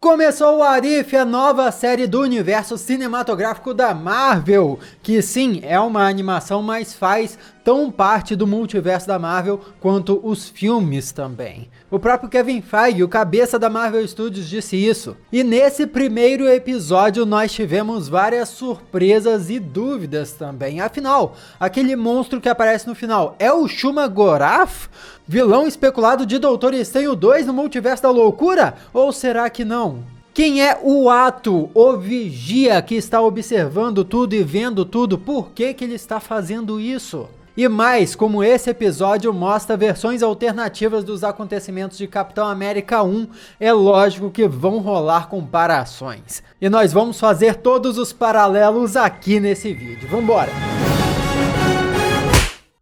Começou o What If, a nova série do universo cinematográfico da Marvel, que sim, é uma animação, mas faz tão parte do multiverso da Marvel quanto os filmes também. O próprio Kevin Feige, o cabeça da Marvel Studios, disse isso. E nesse primeiro episódio nós tivemos várias surpresas e dúvidas também. Afinal, aquele monstro que aparece no final é o Shuma-Gorath? Vilão especulado de Doutor Estranho 2 no Multiverso da Loucura? Ou será que não? Quem é o Ato, o vigia que está observando tudo e vendo tudo? Por que ele está fazendo isso? E mais, como esse episódio mostra versões alternativas dos acontecimentos de Capitão América 1, é lógico que vão rolar comparações. E nós vamos fazer todos os paralelos aqui nesse vídeo. Vambora!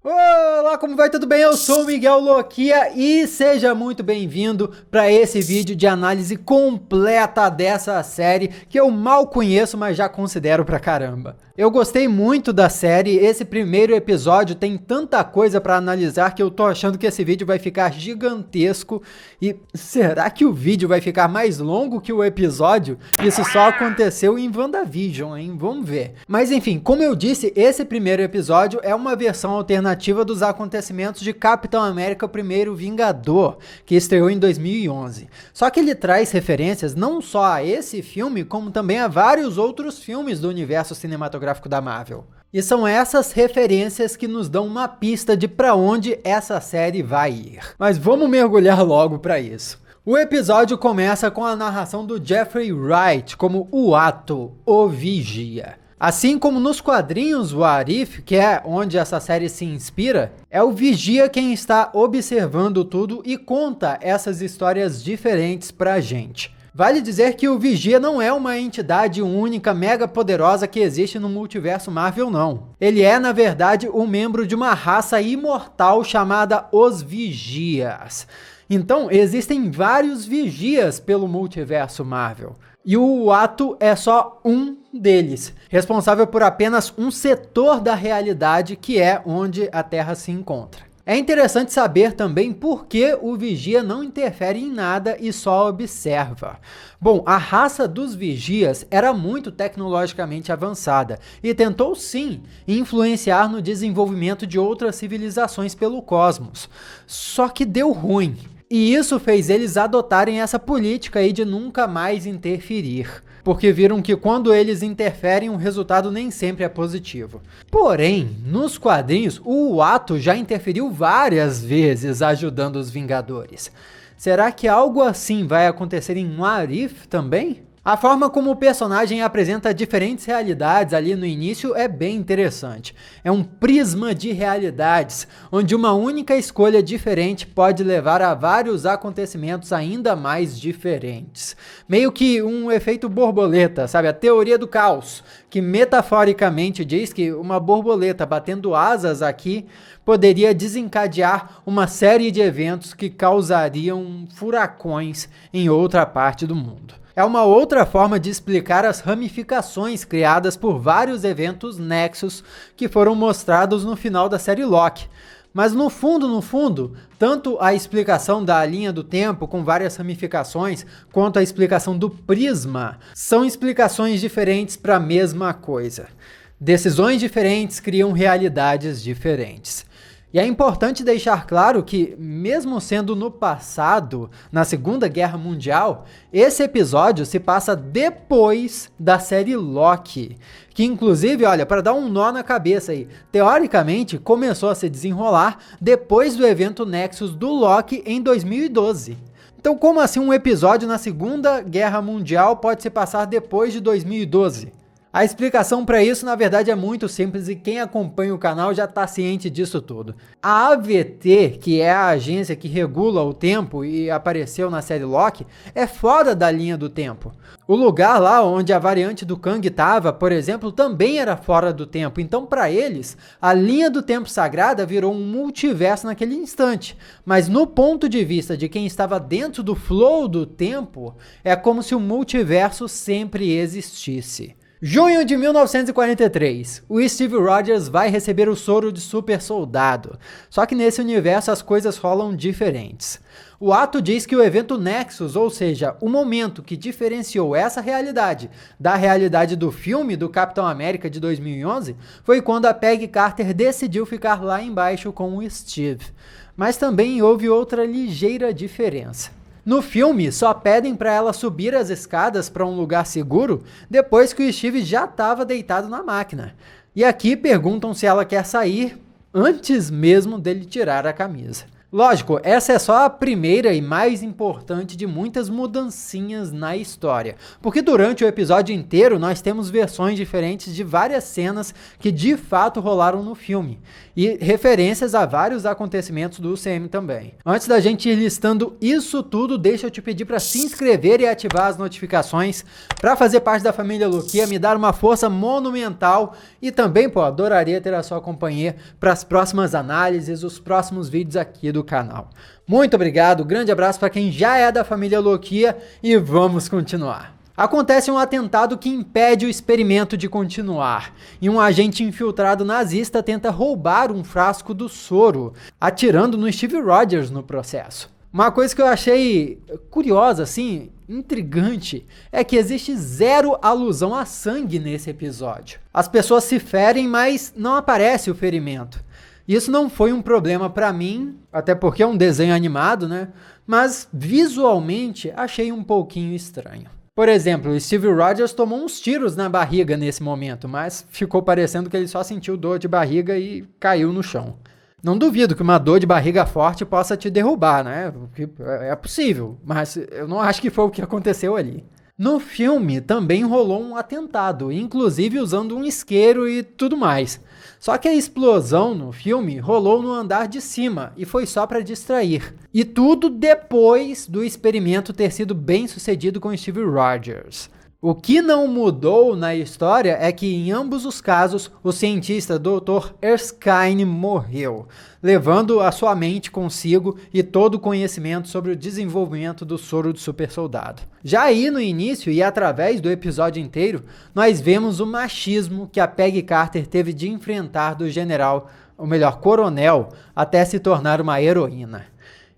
Olá, como vai? Tudo bem? Eu sou o Miguel Loquia e seja muito bem-vindo para esse vídeo de análise completa dessa série que eu mal conheço, mas já considero pra caramba. Eu gostei muito da série, esse primeiro episódio tem tanta coisa para analisar que eu tô achando que esse vídeo vai ficar gigantesco. E será que o vídeo vai ficar mais longo que o episódio? Isso só aconteceu em WandaVision, hein? Vamos ver. Mas enfim, como eu disse, esse primeiro episódio é uma versão alternativa dos acontecimentos de Capitão América, o Primeiro Vingador, que estreou em 2011. Só que ele traz referências não só a esse filme, como também a vários outros filmes do universo cinematográfico da Marvel. E são essas referências que nos dão uma pista de para onde essa série vai ir. Mas vamos mergulhar logo para isso. O episódio começa com a narração do Jeffrey Wright como o Ato, o Vigia. Assim como nos quadrinhos What If, que é onde essa série se inspira, é o Vigia quem está observando tudo e conta essas histórias diferentes pra gente. Vale dizer que o Vigia não é uma entidade única, mega poderosa que existe no multiverso Marvel, não. Ele é, na verdade, um membro de uma raça imortal chamada os Vigias. Então, existem vários Vigias pelo multiverso Marvel. E o Ato é só um deles, responsável por apenas um setor da realidade que é onde a Terra se encontra. É interessante saber também por que o Vigia não interfere em nada e só observa. Bom, a raça dos Vigias era muito tecnologicamente avançada e tentou sim influenciar no desenvolvimento de outras civilizações pelo cosmos. Só que deu ruim. E isso fez eles adotarem essa política aí de nunca mais interferir, porque viram que quando eles interferem o resultado nem sempre é positivo. Porém, nos quadrinhos, o Ato já interferiu várias vezes ajudando os Vingadores. Será que algo assim vai acontecer em What If também? A forma como o personagem apresenta diferentes realidades ali no início é bem interessante. É um prisma de realidades, onde uma única escolha diferente pode levar a vários acontecimentos ainda mais diferentes. Meio que um efeito borboleta, sabe? A teoria do caos, que metaforicamente diz que uma borboleta batendo asas aqui poderia desencadear uma série de eventos que causariam furacões em outra parte do mundo. É uma outra forma de explicar as ramificações criadas por vários eventos nexos que foram mostrados no final da série Loki. Mas no fundo, tanto a explicação da linha do tempo com várias ramificações, quanto a explicação do prisma, são explicações diferentes para a mesma coisa. Decisões diferentes criam realidades diferentes. E é importante deixar claro que, mesmo sendo no passado, na Segunda Guerra Mundial, esse episódio se passa depois da série Loki, que inclusive, olha, para dar um nó na cabeça aí, teoricamente começou a se desenrolar depois do evento Nexus do Loki em 2012. Então, como assim um episódio na Segunda Guerra Mundial pode se passar depois de 2012? A explicação para isso, na verdade, é muito simples e quem acompanha o canal já está ciente disso tudo. A AVT, que é a agência que regula o tempo e apareceu na série Loki, é fora da linha do tempo. O lugar lá onde a variante do Kang estava, por exemplo, também era fora do tempo. Então, para eles, a linha do tempo sagrada virou um multiverso naquele instante. Mas no ponto de vista de quem estava dentro do flow do tempo, é como se o multiverso sempre existisse. Junho de 1943, o Steve Rogers vai receber o soro de super soldado, só que nesse universo as coisas rolam diferentes. O ato diz que o evento Nexus, ou seja, o momento que diferenciou essa realidade da realidade do filme do Capitão América de 2011, foi quando a Peggy Carter decidiu ficar lá embaixo com o Steve. Mas também houve outra ligeira diferença. No filme, só pedem para ela subir as escadas para um lugar seguro depois que o Steve já estava deitado na máquina. E aqui perguntam se ela quer sair antes mesmo dele tirar a camisa. Lógico, essa é só a primeira e mais importante de muitas mudancinhas na história, porque durante o episódio inteiro nós temos versões diferentes de várias cenas que de fato rolaram no filme, e referências a vários acontecimentos do UCM também. Antes da gente ir listando isso tudo, deixa eu te pedir para se inscrever e ativar as notificações, para fazer parte da família Loquia, me dar uma força monumental, e também, adoraria ter a sua companhia para as próximas análises, os próximos vídeos aqui do canal. Muito obrigado, grande abraço para quem já é da família Loquia e vamos continuar. Acontece um atentado que impede o experimento de continuar, e um agente infiltrado nazista tenta roubar um frasco do soro, atirando no Steve Rogers no processo. Uma coisa que eu achei curiosa, assim, intrigante, é que existe zero alusão a sangue nesse episódio. As pessoas se ferem, mas não aparece o ferimento. Isso não foi um problema para mim, até porque é um desenho animado, né? Mas visualmente achei um pouquinho estranho. Por exemplo, o Steve Rogers tomou uns tiros na barriga nesse momento, mas ficou parecendo que ele só sentiu dor de barriga e caiu no chão. Não duvido que uma dor de barriga forte possa te derrubar, né? É possível, mas eu não acho que foi o que aconteceu ali. No filme também rolou um atentado, inclusive usando um isqueiro e tudo mais. Só que a explosão no filme rolou no andar de cima e foi só para distrair. E tudo depois do experimento ter sido bem sucedido com Steve Rogers. O que não mudou na história é que em ambos os casos o cientista Dr. Erskine morreu, levando a sua mente consigo e todo o conhecimento sobre o desenvolvimento do soro do super soldado. Já aí no início e através do episódio inteiro, nós vemos o machismo que a Peggy Carter teve de enfrentar do general, ou melhor, coronel, até se tornar uma heroína.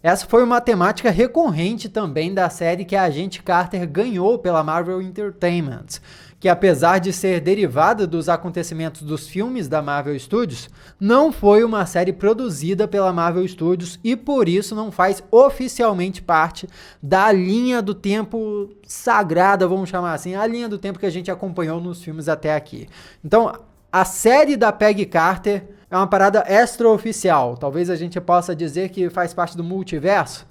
Essa foi uma temática recorrente também da série que a agente Carter ganhou pela Marvel Entertainment, que apesar de ser derivada dos acontecimentos dos filmes da Marvel Studios, não foi uma série produzida pela Marvel Studios e por isso não faz oficialmente parte da linha do tempo sagrada, vamos chamar assim, a linha do tempo que a gente acompanhou nos filmes até aqui. Então, a série da Peggy Carter é uma parada extraoficial. Talvez a gente possa dizer que faz parte do multiverso.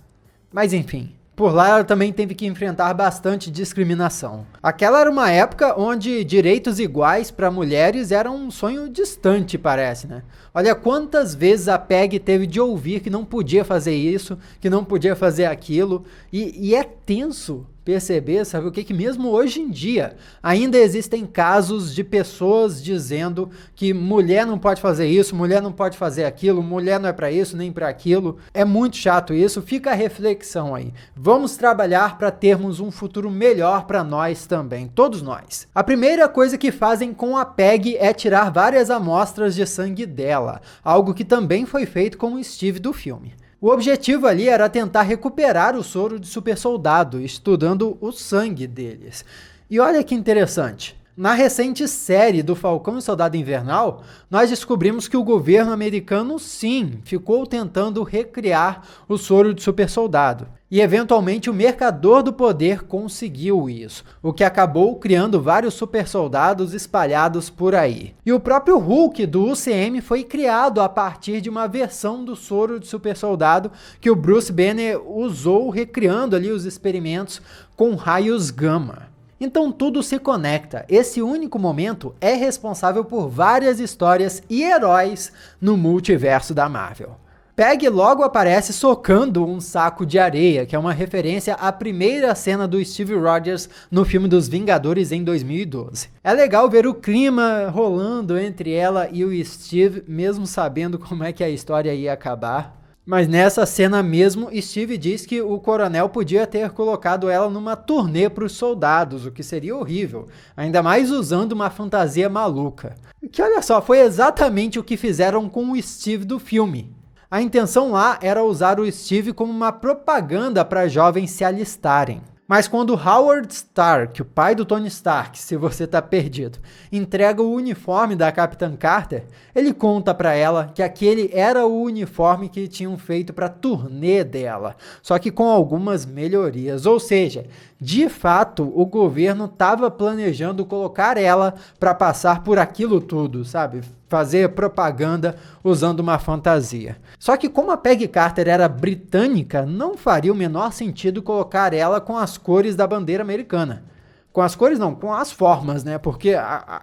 Mas enfim, por lá ela também teve que enfrentar bastante discriminação. Aquela era uma época onde direitos iguais para mulheres era um sonho distante, parece, né? Olha quantas vezes a Peggy teve de ouvir que não podia fazer isso, que não podia fazer aquilo. E é tenso perceber, sabe o que mesmo hoje em dia ainda existem casos de pessoas dizendo que mulher não pode fazer isso, mulher não pode fazer aquilo, mulher não é para isso nem para aquilo. É muito chato isso, fica a reflexão aí. Vamos trabalhar para termos um futuro melhor para nós também, todos nós. A primeira coisa que fazem com a Peggy é tirar várias amostras de sangue dela, algo que também foi feito com o Steve do filme. O objetivo ali era tentar recuperar o soro de super soldado, estudando o sangue deles. E olha que interessante, na recente série do Falcão e Soldado Invernal, nós descobrimos que o governo americano sim, ficou tentando recriar o soro de super soldado. E eventualmente o Mercador do Poder conseguiu isso, o que acabou criando vários super soldados espalhados por aí. E o próprio Hulk do UCM foi criado a partir de uma versão do soro de super soldado que o Bruce Banner usou recriando ali os experimentos com raios gama. Então tudo se conecta, esse único momento é responsável por várias histórias e heróis no multiverso da Marvel. Peggy logo aparece socando um saco de areia, que é uma referência à primeira cena do Steve Rogers no filme dos Vingadores em 2012. É legal ver o clima rolando entre ela e o Steve, mesmo sabendo como é que a história ia acabar. Mas nessa cena mesmo, Steve diz que o coronel podia ter colocado ela numa turnê para os soldados, o que seria horrível, ainda mais usando uma fantasia maluca. Que olha só, foi exatamente o que fizeram com o Steve do filme. A intenção lá era usar o Steve como uma propaganda para jovens se alistarem. Mas quando Howard Stark, o pai do Tony Stark, se você tá perdido, entrega o uniforme da Capitã Carter, ele conta pra ela que aquele era o uniforme que tinham feito pra turnê dela, só que com algumas melhorias. Ou seja, de fato, o governo estava planejando colocar ela para passar por aquilo tudo, sabe? Fazer propaganda usando uma fantasia. Só que como a Peggy Carter era britânica, não faria o menor sentido colocar ela com as cores da bandeira americana. Com as cores não, com as formas, né? Porque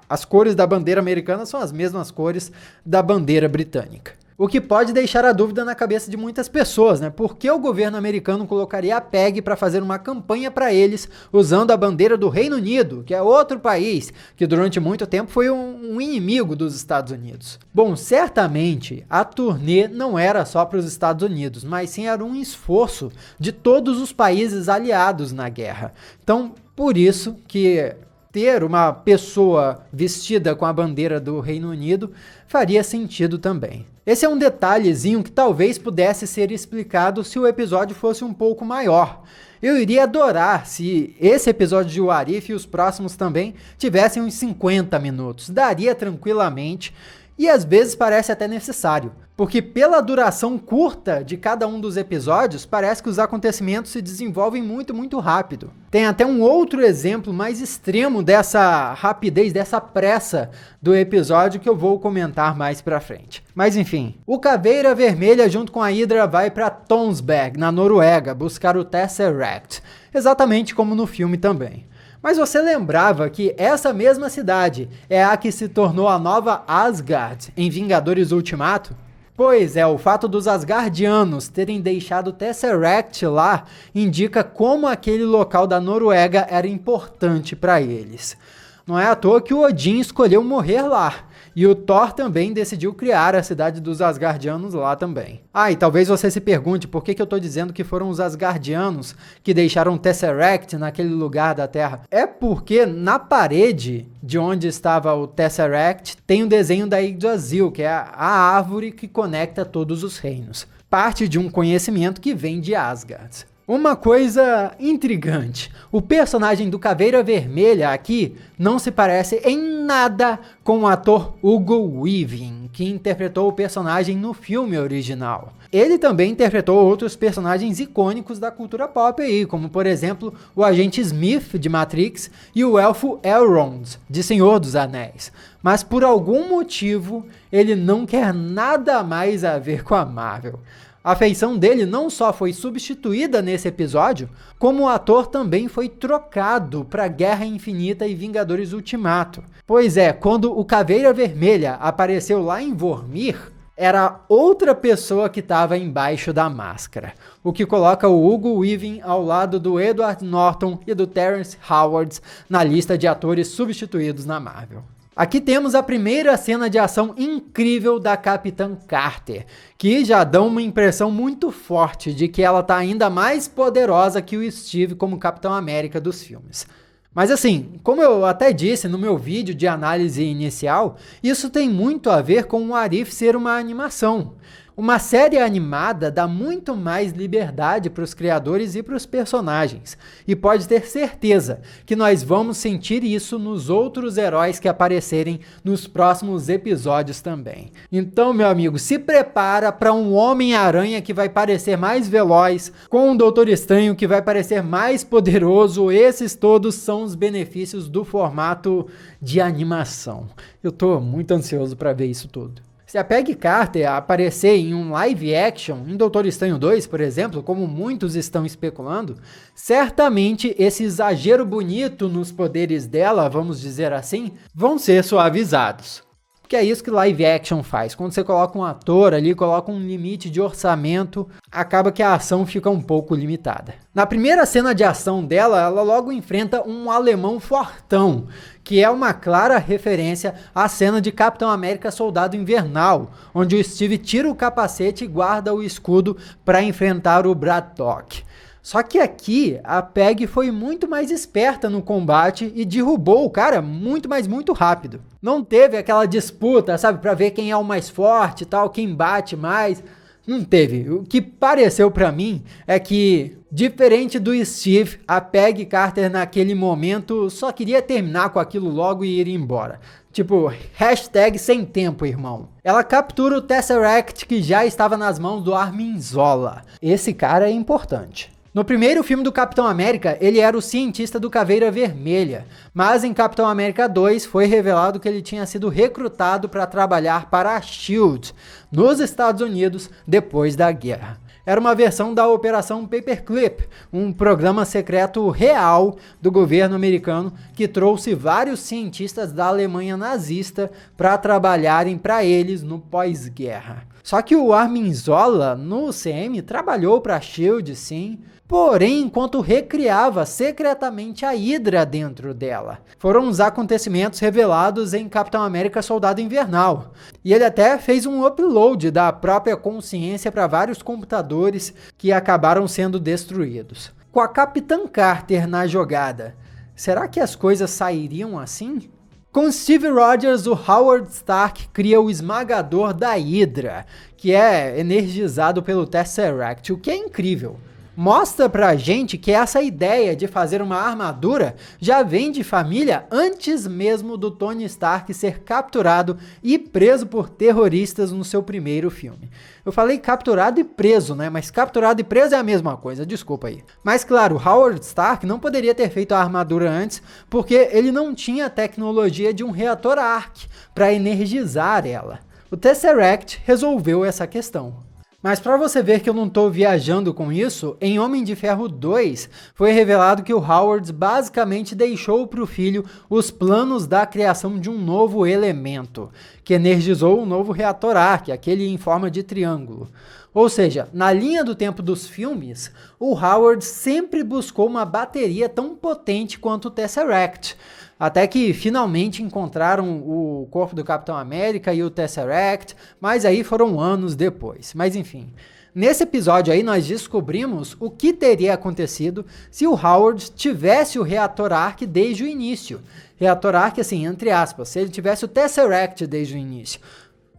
as cores da bandeira americana são as mesmas cores da bandeira britânica. O que pode deixar a dúvida na cabeça de muitas pessoas, né? Por que o governo americano colocaria a PEG para fazer uma campanha para eles usando a bandeira do Reino Unido, que é outro país que durante muito tempo foi um inimigo dos Estados Unidos? Bom, certamente a turnê não era só para os Estados Unidos, mas sim era um esforço de todos os países aliados na guerra. Então, por isso que ter uma pessoa vestida com a bandeira do Reino Unido faria sentido também. Esse é um detalhezinho que talvez pudesse ser explicado se o episódio fosse um pouco maior. Eu iria adorar se esse episódio de What If e os próximos também tivessem uns 50 minutos. Daria tranquilamente. E às vezes parece até necessário, porque pela duração curta de cada um dos episódios, parece que os acontecimentos se desenvolvem muito rápido. Tem até um outro exemplo mais extremo dessa rapidez, dessa pressa do episódio que eu vou comentar mais pra frente. Mas enfim, o Caveira Vermelha junto com a Hydra vai pra Tonsberg, na Noruega, buscar o Tesseract, exatamente como no filme também. Mas você lembrava que essa mesma cidade é a que se tornou a nova Asgard em Vingadores Ultimato? Pois é, o fato dos Asgardianos terem deixado o Tesseract lá indica como aquele local da Noruega era importante para eles. Não é à toa que o Odin escolheu morrer lá. E o Thor também decidiu criar a cidade dos Asgardianos lá também. E talvez você se pergunte por que eu tô dizendo que foram os Asgardianos que deixaram o Tesseract naquele lugar da Terra. É porque na parede de onde estava o Tesseract tem um desenho da Yggdrasil, que é a árvore que conecta todos os reinos. Parte de um conhecimento que vem de Asgard. Uma coisa intrigante, o personagem do Caveira Vermelha aqui não se parece em nada com o ator Hugo Weaving, que interpretou o personagem no filme original. Ele também interpretou outros personagens icônicos da cultura pop aí, como por exemplo o agente Smith de Matrix e o elfo Elrond de Senhor dos Anéis. Mas por algum motivo ele não quer nada mais a ver com a Marvel. A feição dele não só foi substituída nesse episódio, como o ator também foi trocado para Guerra Infinita e Vingadores Ultimato. Pois é, quando o Caveira Vermelha apareceu lá em Vormir, era outra pessoa que estava embaixo da máscara, o que coloca o Hugo Weaving ao lado do Edward Norton e do Terrence Howard na lista de atores substituídos na Marvel. Aqui temos a primeira cena de ação incrível da Capitã Carter, que já dá uma impressão muito forte de que ela está ainda mais poderosa que o Steve como Capitão América dos filmes. Mas assim, como eu até disse no meu vídeo de análise inicial, isso tem muito a ver com o What If ser uma animação. Uma série animada dá muito mais liberdade para os criadores e para os personagens, e pode ter certeza que nós vamos sentir isso nos outros heróis que aparecerem nos próximos episódios também. Então, meu amigo, se prepara para um Homem-Aranha que vai parecer mais veloz, com um Doutor Estranho que vai parecer mais poderoso. Esses todos são os benefícios do formato de animação. Eu tô muito ansioso para ver isso tudo. Se a Peggy Carter aparecer em um live action, em Doutor Estranho 2, por exemplo, como muitos estão especulando, certamente esse exagero bonito nos poderes dela, vamos dizer assim, vão ser suavizados. Porque é isso que live action faz. Quando você coloca um ator ali, coloca um limite de orçamento, acaba que a ação fica um pouco limitada. Na primeira cena de ação dela, ela logo enfrenta um alemão fortão, que é uma clara referência à cena de Capitão América Soldado Invernal, onde o Steve tira o capacete e guarda o escudo para enfrentar o Braddock. Só que aqui a Peggy foi muito mais esperta no combate e derrubou o cara muito rápido. Não teve aquela disputa, sabe, pra ver quem é o mais forte e tal, quem bate mais. Não teve. O que pareceu pra mim é que, diferente do Steve, a Peggy Carter naquele momento só queria terminar com aquilo logo e ir embora. Tipo, hashtag sem tempo, irmão. Ela captura o Tesseract que já estava nas mãos do Armin Zola. Esse cara é importante. No primeiro filme do Capitão América, ele era o cientista do Caveira Vermelha, mas em Capitão América 2 foi revelado que ele tinha sido recrutado para trabalhar para a S.H.I.E.L.D. nos Estados Unidos depois da guerra. Era uma versão da Operação Paperclip, um programa secreto real do governo americano que trouxe vários cientistas da Alemanha nazista para trabalharem para eles no pós-guerra. Só que o Armin Zola, no CM, trabalhou para a S.H.I.E.L.D., sim, porém enquanto recriava secretamente a Hydra dentro dela. Foram os acontecimentos revelados em Capitão América Soldado Invernal. E ele até fez um upload da própria consciência para vários computadores que acabaram sendo destruídos. Com a Capitã Carter na jogada, será que as coisas sairiam assim? Com Steve Rogers, o Howard Stark cria o esmagador da Hydra, que é energizado pelo Tesseract, o que é incrível. Mostra pra gente que essa ideia de fazer uma armadura já vem de família antes mesmo do Tony Stark ser capturado e preso por terroristas no seu primeiro filme. Eu falei capturado e preso, né? Mas capturado e preso é a mesma coisa, desculpa aí. Mas claro, Howard Stark não poderia ter feito a armadura antes porque ele não tinha a tecnologia de um reator Arc para energizar ela. O Tesseract resolveu essa questão. Mas para você ver que eu não estou viajando com isso, em Homem de Ferro 2 foi revelado que o Howard basicamente deixou para o filho os planos da criação de um novo elemento, que energizou o novo reator Arc, aquele em forma de triângulo. Ou seja, na linha do tempo dos filmes, o Howard sempre buscou uma bateria tão potente quanto o Tesseract. Até que finalmente encontraram o corpo do Capitão América e o Tesseract, mas aí foram anos depois. Mas enfim, nesse episódio aí nós descobrimos o que teria acontecido se o Howard tivesse o reator Arc desde o início. Reator Arc, assim, entre aspas, se ele tivesse o Tesseract desde o início.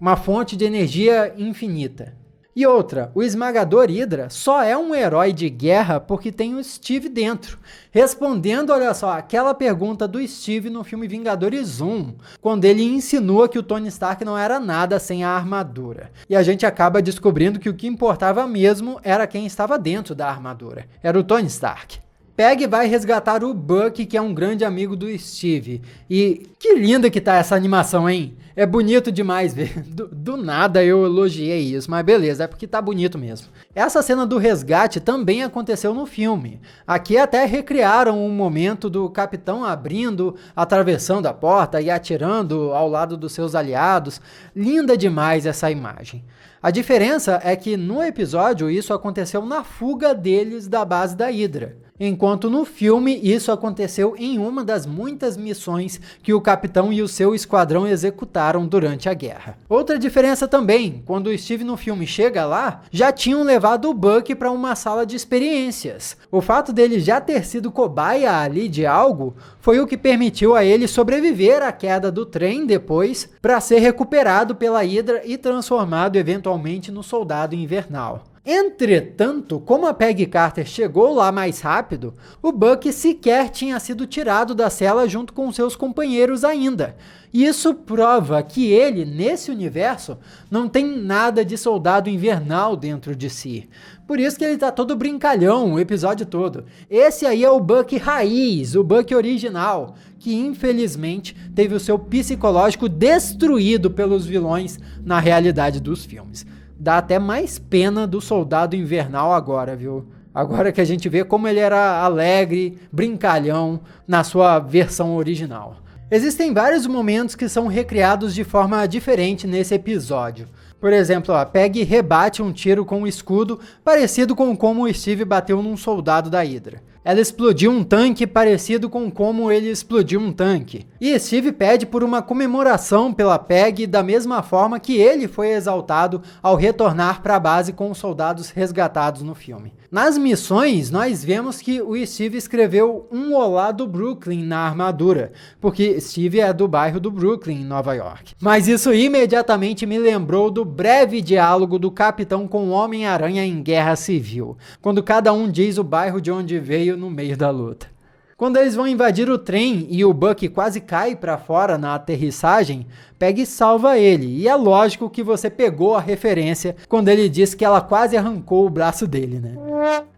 Uma fonte de energia infinita. E outra, o esmagador Hydra só é um herói de guerra porque tem o Steve dentro. Respondendo, olha só, aquela pergunta do Steve no filme Vingadores 1, quando ele insinua que o Tony Stark não era nada sem a armadura. E a gente acaba descobrindo que o que importava mesmo era quem estava dentro da armadura. Era o Tony Stark. Peggy vai resgatar o Bucky, que é um grande amigo do Steve. E que linda que tá essa animação, hein? É bonito demais ver. Do nada eu elogiei isso, mas beleza, é porque tá bonito mesmo. Essa cena do resgate também aconteceu no filme. Aqui até recriaram um momento do capitão abrindo, atravessando a porta e atirando ao lado dos seus aliados. Linda demais essa imagem. A diferença é que no episódio isso aconteceu na fuga deles da base da Hydra, enquanto no filme isso aconteceu em uma das muitas missões que o capitão e o seu esquadrão executaram durante a guerra. Outra diferença também, quando o Steve no filme chega lá, já tinham levado o Bucky para uma sala de experiências. O fato dele já ter sido cobaia ali de algo foi o que permitiu a ele sobreviver à queda do trem depois, para ser recuperado pela Hydra e transformado eventualmente no Soldado Invernal. Entretanto, como a Peggy Carter chegou lá mais rápido, o Bucky sequer tinha sido tirado da cela junto com seus companheiros ainda. E isso prova que ele, nesse universo, não tem nada de Soldado Invernal dentro de si. Por isso que ele tá todo brincalhão o episódio todo. Esse aí é o Bucky raiz, o Bucky original, que infelizmente teve o seu psicológico destruído pelos vilões na realidade dos filmes. Dá até mais pena do Soldado Invernal agora, viu? Agora que a gente vê como ele era alegre, brincalhão na sua versão original. Existem vários momentos que são recriados de forma diferente nesse episódio. Por exemplo, a Peggy rebate um tiro com um escudo parecido com como o Steve bateu num soldado da Hydra. Ela explodiu um tanque parecido com como ele explodiu um tanque. E Steve pede por uma comemoração pela Peggy da mesma forma que ele foi exaltado ao retornar para a base com os soldados resgatados no filme. Nas missões, nós vemos que o Steve escreveu um olá do Brooklyn na armadura, porque Steve é do bairro do Brooklyn, em Nova York. Mas isso imediatamente me lembrou do breve diálogo do Capitão com o Homem-Aranha em Guerra Civil, quando cada um diz o bairro de onde veio no meio da luta. Quando eles vão invadir o trem e o Bucky quase cai para fora na aterrissagem, Peggy salva ele, e é lógico que você pegou a referência quando ele diz que ela quase arrancou o braço dele, né?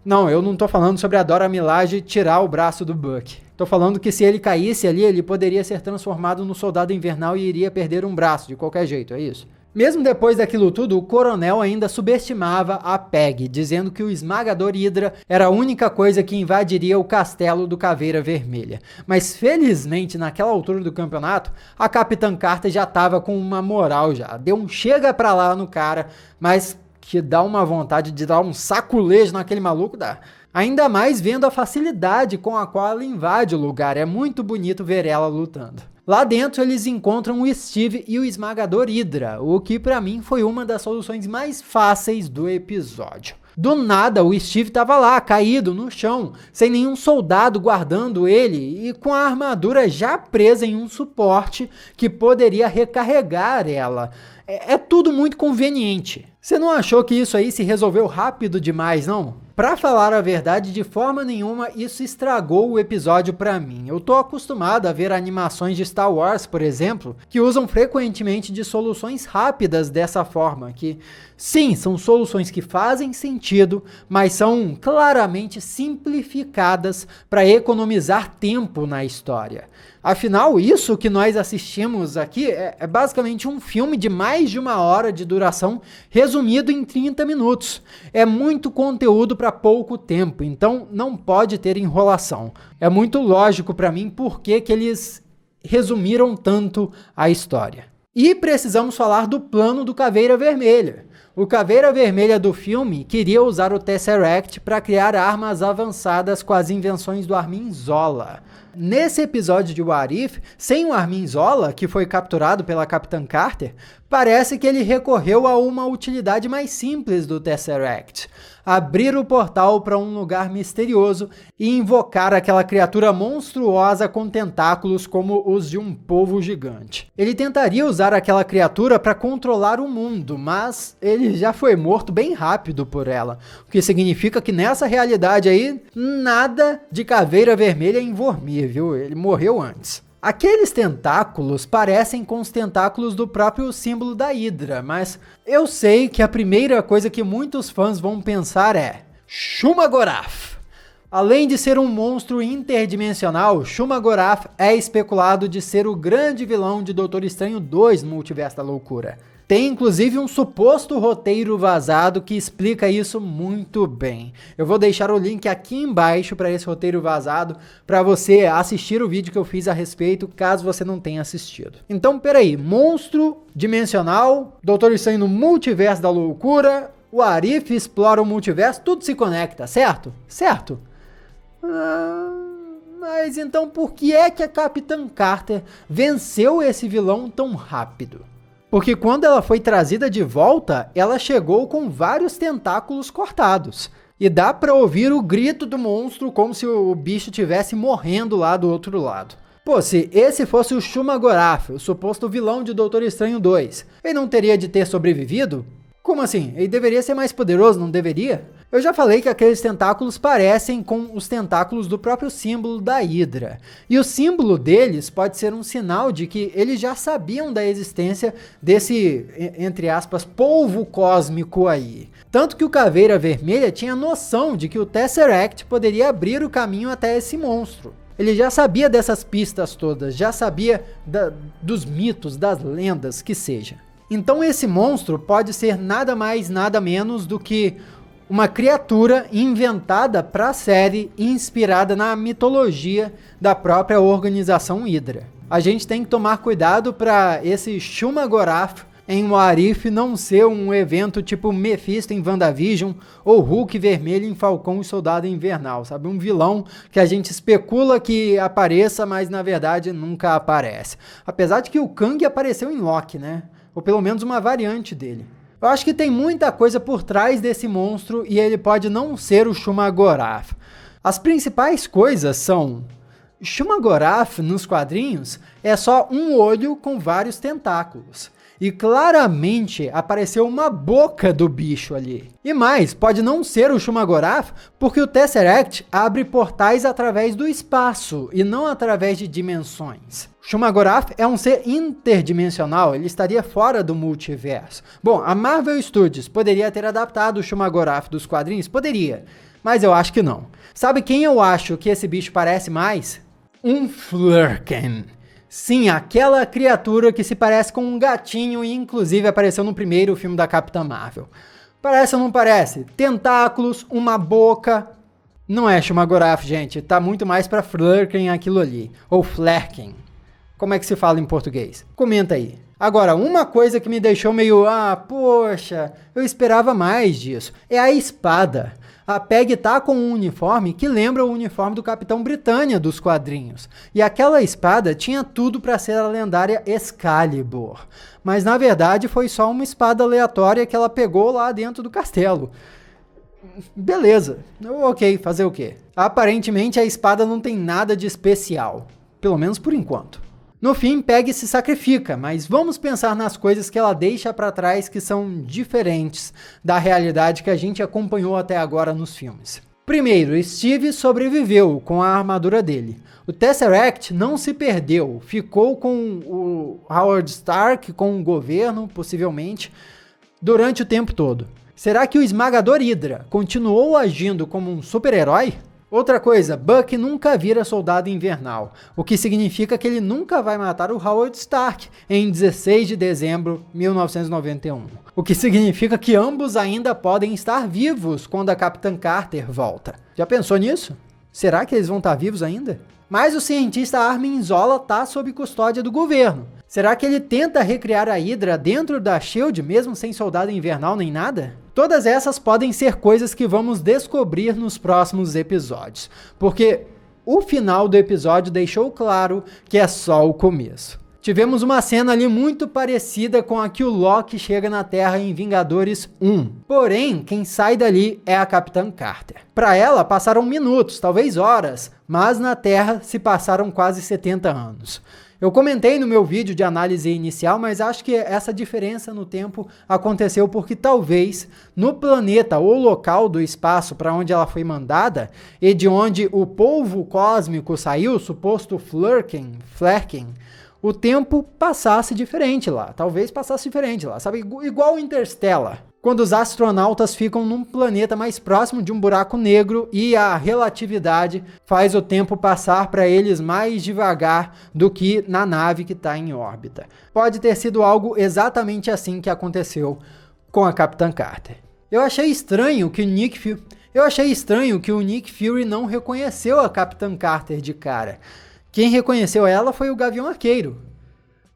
Não, eu não tô falando sobre a Dora Milaje tirar o braço do Bucky. Tô falando que se ele caísse ali, ele poderia ser transformado no Soldado Invernal e iria perder um braço, de qualquer jeito, é isso? Mesmo depois daquilo tudo, o coronel ainda subestimava a Peggy, dizendo que o esmagador Hydra era a única coisa que invadiria o castelo do Caveira Vermelha. Mas felizmente, naquela altura do campeonato, a Capitã Carter já tava com uma moral já. Deu um chega pra lá no cara, mas que dá uma vontade de dar um saculejo naquele maluco, dá. Ainda mais vendo a facilidade com a qual ela invade o lugar, é muito bonito ver ela lutando. Lá dentro eles encontram o Steve e o esmagador Hydra, o que pra mim foi uma das soluções mais fáceis do episódio. Do nada o Steve tava lá, caído no chão, sem nenhum soldado guardando ele e com a armadura já presa em um suporte que poderia recarregar ela. É tudo muito conveniente. Você não achou que isso aí se resolveu rápido demais, não? Pra falar a verdade, de forma nenhuma isso estragou o episódio pra mim. Eu tô acostumado a ver animações de Star Wars, por exemplo, que usam frequentemente de soluções rápidas dessa forma, que sim, são soluções que fazem sentido, mas são claramente simplificadas para economizar tempo na história. Afinal, isso que nós assistimos aqui é basicamente um filme de mais de 1 hora de duração, resumido em 30 minutos. É muito conteúdo para pouco tempo, então não pode ter enrolação. É muito lógico para mim por que eles resumiram tanto a história. E precisamos falar do plano do Caveira Vermelha. O Caveira Vermelha do filme queria usar o Tesseract para criar armas avançadas com as invenções do Armin Zola. Nesse episódio de What If, sem o Armin Zola, que foi capturado pela Capitã Carter, parece que ele recorreu a uma utilidade mais simples do Tesseract: abrir o portal para um lugar misterioso e invocar aquela criatura monstruosa com tentáculos como os de um polvo gigante. Ele tentaria usar aquela criatura para controlar o mundo, mas ele já foi morto bem rápido por ela, o que significa que nessa realidade aí, nada de Caveira Vermelha em Vormir, viu? Ele morreu antes. Aqueles tentáculos parecem com os tentáculos do próprio símbolo da Hydra, mas eu sei que a primeira coisa que muitos fãs vão pensar é Shumagorath. Além de ser um monstro interdimensional, Shumagorath é especulado de ser o grande vilão de Doutor Estranho 2 no Multiverso da Loucura. Tem inclusive um suposto roteiro vazado que explica isso muito bem. Eu vou deixar o link aqui embaixo para esse roteiro vazado para você assistir o vídeo que eu fiz a respeito, caso você não tenha assistido. Então, peraí, monstro dimensional, Doutor Estranho no Multiverso da Loucura, o Arif explora o multiverso, tudo se conecta, certo? Certo? Mas então por que é que a Capitã Carter venceu esse vilão tão rápido? Porque quando ela foi trazida de volta, ela chegou com vários tentáculos cortados. E dá pra ouvir o grito do monstro como se o bicho estivesse morrendo lá do outro lado. Pô, se esse fosse o Shumagorath, o suposto vilão de Doutor Estranho 2, ele não teria de ter sobrevivido? Como assim? Ele deveria ser mais poderoso, não deveria? Eu já falei que aqueles tentáculos parecem com os tentáculos do próprio símbolo da Hydra. E o símbolo deles pode ser um sinal de que eles já sabiam da existência desse, entre aspas, polvo cósmico aí. Tanto que o Caveira Vermelha tinha noção de que o Tesseract poderia abrir o caminho até esse monstro. Ele já sabia dessas pistas todas, já sabia dos mitos, das lendas, que seja. Então esse monstro pode ser nada mais, nada menos do que uma criatura inventada para a série, inspirada na mitologia da própria organização Hydra. A gente tem que tomar cuidado para esse Shumagorath em What If não ser um evento tipo Mephisto em WandaVision ou Hulk vermelho em Falcão e Soldado Invernal, sabe? Um vilão que a gente especula que apareça, mas na verdade nunca aparece. Apesar de que o Kang apareceu em Loki, né? Ou pelo menos uma variante dele. Eu acho que tem muita coisa por trás desse monstro e ele pode não ser o Shumagorath. As principais coisas são... Shumagorath nos quadrinhos é só um olho com vários tentáculos. E claramente apareceu uma boca do bicho ali. E mais, pode não ser o Shumagorath porque o Tesseract abre portais através do espaço e não através de dimensões. Shumagorath é um ser interdimensional, ele estaria fora do multiverso. Bom, a Marvel Studios poderia ter adaptado o Shumagorath dos quadrinhos? Poderia, mas eu acho que não. Sabe quem eu acho que esse bicho parece mais? Um Flerken. Sim, aquela criatura que se parece com um gatinho e inclusive apareceu no primeiro filme da Capitã Marvel. Parece ou não parece? Tentáculos, uma boca... Não é Shumagorath, gente. Tá muito mais pra Flerken aquilo ali. Ou Flerken. Como é que se fala em português? Comenta aí. Agora, uma coisa que me deixou meio... poxa, eu esperava mais disso. É a espada. A Peggy tá com um uniforme que lembra o uniforme do Capitão Britânia dos quadrinhos. E aquela espada tinha tudo para ser a lendária Excalibur. Mas na verdade foi só uma espada aleatória que ela pegou lá dentro do castelo. Beleza, ok, fazer o quê? Aparentemente a espada não tem nada de especial. Pelo menos por enquanto. No fim, Peggy se sacrifica, mas vamos pensar nas coisas que ela deixa para trás que são diferentes da realidade que a gente acompanhou até agora nos filmes. Primeiro, Steve sobreviveu com a armadura dele. O Tesseract não se perdeu, ficou com o Howard Stark, com o governo, possivelmente, durante o tempo todo. Será que o Esmagador Hydra continuou agindo como um super-herói? Outra coisa, Buck nunca vira Soldado Invernal, o que significa que ele nunca vai matar o Howard Stark em 16 de dezembro de 1991. O que significa que ambos ainda podem estar vivos quando a Capitã Carter volta. Já pensou nisso? Será que eles vão estar vivos ainda? Mas o cientista Armin Zola está sob custódia do governo. Será que ele tenta recriar a Hydra dentro da SHIELD mesmo sem Soldado Invernal nem nada? Todas essas podem ser coisas que vamos descobrir nos próximos episódios, porque o final do episódio deixou claro que é só o começo. Tivemos uma cena ali muito parecida com a que o Loki chega na Terra em Vingadores 1. Porém, quem sai dali é a Capitã Carter. Para ela passaram minutos, talvez horas, mas na Terra se passaram quase 70 anos. Eu comentei no meu vídeo de análise inicial, mas acho que essa diferença no tempo aconteceu porque talvez no planeta ou local do espaço para onde ela foi mandada e de onde o polvo cósmico saiu, o suposto Flerken, o tempo passasse diferente lá. Talvez passasse diferente lá, sabe? Igual o Interstellar. Quando os astronautas ficam num planeta mais próximo de um buraco negro e a relatividade faz o tempo passar para eles mais devagar do que na nave que está em órbita. Pode ter sido algo exatamente assim que aconteceu com a Capitã Carter. Eu achei estranho que o Nick Fury não reconheceu a Capitã Carter de cara. Quem reconheceu ela foi o Gavião Arqueiro.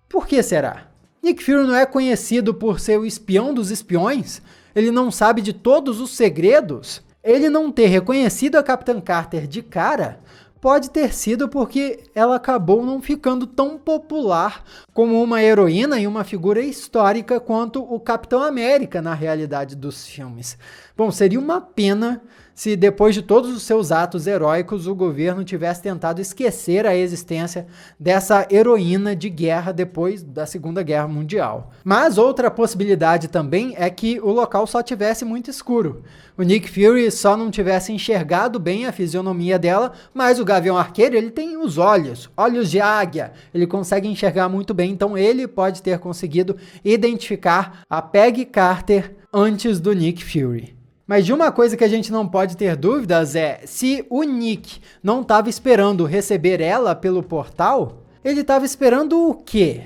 Por que será? Nick Fury não é conhecido por ser o espião dos espiões? Ele não sabe de todos os segredos? Ele não ter reconhecido a Capitã Carter de cara pode ter sido porque ela acabou não ficando tão popular como uma heroína e uma figura histórica quanto o Capitão América na realidade dos filmes. Bom, seria uma pena se depois de todos os seus atos heróicos o governo tivesse tentado esquecer a existência dessa heroína de guerra depois da Segunda Guerra Mundial. Mas outra possibilidade também é que o local só tivesse muito escuro. O Nick Fury só não tivesse enxergado bem a fisionomia dela, mas o Gavião Arqueiro ele tem os olhos de águia, ele consegue enxergar muito bem, então ele pode ter conseguido identificar a Peggy Carter antes do Nick Fury. Mas de uma coisa que a gente não pode ter dúvidas é, se o Nick não estava esperando receber ela pelo portal, ele estava esperando o quê?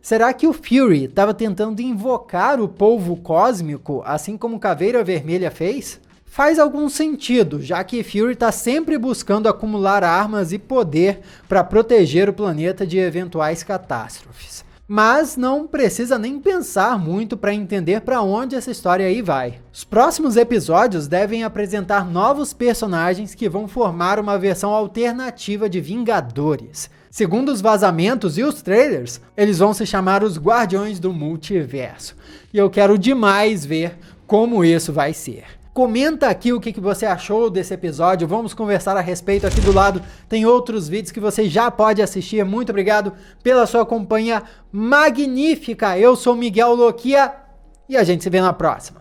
Será que o Fury estava tentando invocar o polvo cósmico, assim como Caveira Vermelha fez? faz algum sentido, já que Fury está sempre buscando acumular armas e poder para proteger o planeta de eventuais catástrofes. Mas não precisa nem pensar muito para entender para onde essa história aí vai. Os próximos episódios devem apresentar novos personagens que vão formar uma versão alternativa de Vingadores. Segundo os vazamentos e os trailers, eles vão se chamar os Guardiões do Multiverso. E eu quero demais ver como isso vai ser. Comenta aqui o que você achou desse episódio, vamos conversar a respeito. Aqui do lado tem outros vídeos que você já pode assistir. Muito obrigado pela sua companhia magnífica. Eu sou Miguel Loquia e a gente se vê na próxima.